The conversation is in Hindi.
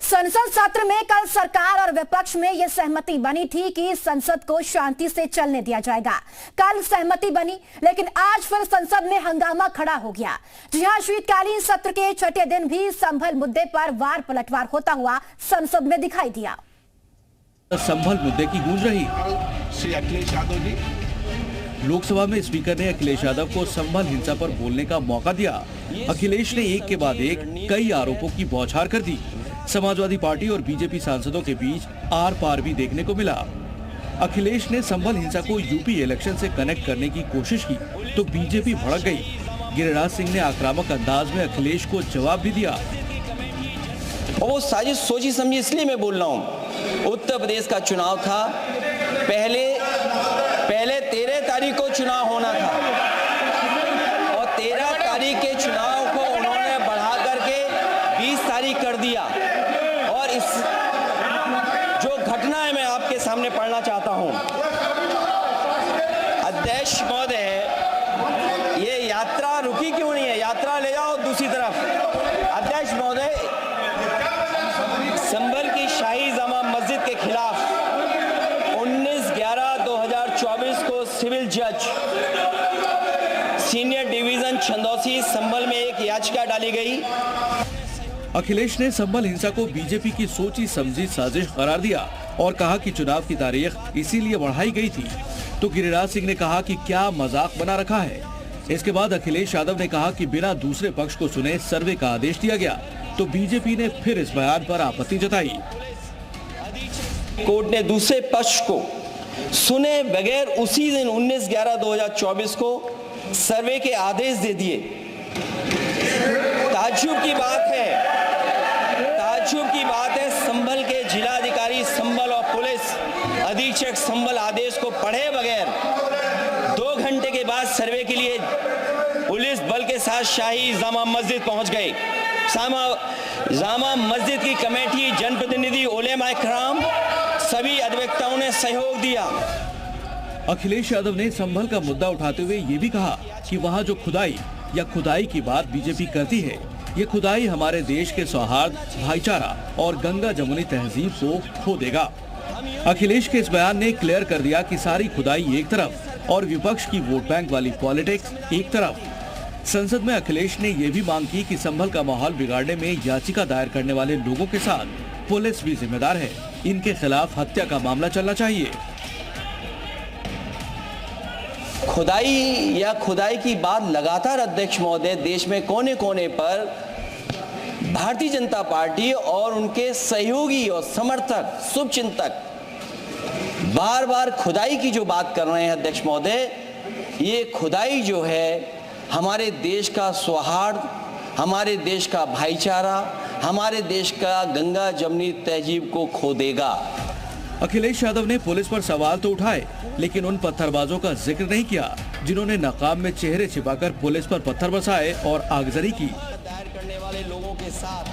संसद सत्र में कल सरकार और विपक्ष में यह सहमति बनी थी कि संसद को शांति से चलने दिया जाएगा। कल सहमति बनी, लेकिन आज फिर संसद में हंगामा खड़ा हो गया। जी हां, शीतकालीन सत्र के छठे दिन भी संभल मुद्दे पर वार पलटवार होता हुआ संसद में दिखाई दिया। संभल मुद्दे की गूंज रही। श्री अखिलेश यादव जी, लोकसभा में स्पीकर ने अखिलेश यादव को संभल हिंसा पर बोलने का मौका दिया। अखिलेश ने एक के बाद एक कई आरोपों की बौछार कर दी। समाजवादी पार्टी और बीजेपी सांसदों के बीच आर पार भी देखने को मिला। अखिलेश ने संभल हिंसा को यूपी इलेक्शन से कनेक्ट करने की कोशिश की तो बीजेपी भड़क गई। गिरिराज सिंह ने आक्रामक अंदाज में अखिलेश को जवाब भी दिया। और वो साजिश सोची समझी इसलिए मैं बोल रहा हूँ। उत्तर प्रदेश का चुनाव था, पहले 13 तारीख को चुनाव होना था और 13 तारीख के चुनाव को उन्होंने बढ़ा करके 20 तारीख कर दिया। और इस जो घटना है मैं आपके सामने पढ़ना चाहता हूँ। अध्यक्ष महोदय, ये यात्रा रुकी क्यों नहीं है? यात्रा ले जाओ दूसरी तरफ। अध्यक्ष महोदय, संभल की शाही जामा मस्जिद के खिलाफ 19/11/2024 को सिविल जज सीनियर डिवीजन छंदौसी संभल में एक याचिका डाली गई। अखिलेश ने संभल हिंसा को बीजेपी की सोची समझी साजिश करार दिया और कहा कि चुनाव की तारीख इसीलिए बढ़ाई गई थी। तो गिरिराज सिंह ने कहा कि क्या मजाक बना रखा है। इसके बाद अखिलेश यादव ने कहा कि बिना दूसरे पक्ष को सुने सर्वे का आदेश दिया गया। तो बीजेपी ने फिर इस बयान पर आपत्ति जताई। कोर्ट ने दूसरे पक्ष को सुने बगैर उसी दिन 19/11/2024 को सर्वे के आदेश दे दिए। ताज्जुब की बात है संभल के जिलाधिकारी संभल और पुलिस अधीक्षक संभल आदेश को पढ़े बगैर 2 घंटे के बाद सर्वे के लिए पुलिस बल के साथ शाही जामा मस्जिद पहुंच गए। जामा मस्जिद की कमेटी, जनप्रतिनिधि, उलेमा इकराम, सभी अधिवक्ताओं ने सहयोग दिया। अखिलेश यादव ने संभल का मुद्दा उठाते हुए ये भी कहा कि वहाँ जो खुदाई या खुदाई की बात बीजेपी करती है, ये खुदाई हमारे देश के सौहार्द, भाईचारा और गंगा जमुनी तहजीब को खो देगा। अखिलेश के इस बयान ने क्लियर कर दिया कि सारी खुदाई एक तरफ और विपक्ष की वोट बैंक वाली पॉलिटिक्स एक तरफ। संसद में अखिलेश ने यह भी मांग की कि संभल का माहौल बिगाड़ने में याचिका दायर करने वाले लोगों के साथ पुलिस भी जिम्मेदार है। इनके खिलाफ हत्या का मामला चलना चाहिए। खुदाई की बात लगातार अध्यक्ष महोदय देश में कोने कोने पर भारतीय जनता पार्टी और उनके सहयोगी और समर्थक, शुभचिंतक बार बार खुदाई की जो बात कर रहे हैं अध्यक्ष महोदय, ये खुदाई जो है हमारे देश का सौहार्द, हमारे देश का भाईचारा, हमारे देश का गंगा जमुनी तहजीब को खो देगा। अखिलेश यादव ने पुलिस पर सवाल तो उठाए, लेकिन उन पत्थरबाजों का जिक्र नहीं किया जिन्होंने नकाब में चेहरे छिपाकर पुलिस पर पत्थर बरसाए और आगजनी की। दायर करने वाले लोगों के साथ